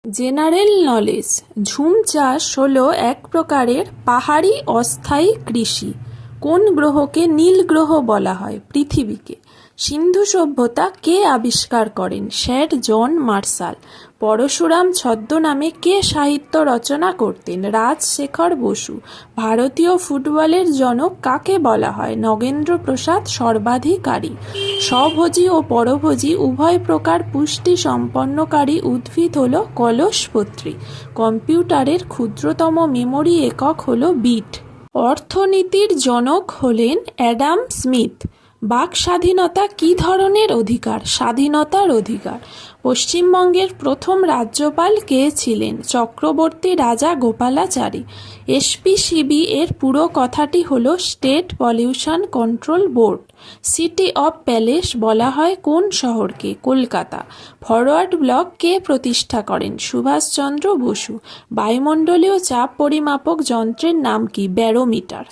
General knowledge. ঝুম চাষ হলো এক প্রকারের পাহাড়ি অস্থায়ী কৃষি। কোন গ্রহকে নীল গ্রহ বলা হয়? পৃথিবীকে। সিন্ধু সভ্যতা কে আবিষ্কার করেন? Sir John Marshall. পরশুরাম ছদ্মনামে কে সাহিত্য রচনা করতেন? রাজশেখর বসু। ভারতীয় ফুটবলের জনক কাকে বলা হয়? নগেন্দ্র প্রসাদ সর্বাধিকারী। স্বভোজী ও পরভোজী উভয় প্রকার পুষ্টি সম্পন্নকারী উদ্ভিদ হল কলসপত্রী। কম্পিউটারের ক্ষুদ্রতম মেমোরি একক হল বিট। অর্থনীতির জনক হলেন অ্যাডাম স্মিথ। বাক স্বাধীনতা কী ধরনের অধিকার? স্বাধীনতার অধিকার। পশ্চিমবঙ্গের প্রথম রাজ্যপাল কে ছিলেন? চক্রবর্তী রাজা গোপালাচারী। এসপিসিবি এর পুরো কথাটি হল state pollution control board. City of palace বলা হয় কোন শহরকে? কলকাতা। ফরওয়ার্ড ব্লক কে প্রতিষ্ঠা করেন? সুভাষচন্দ্র বসু। বায়ুমণ্ডলীয় চাপ পরিমাপক যন্ত্রের নাম কি? ব্যারোমিটার।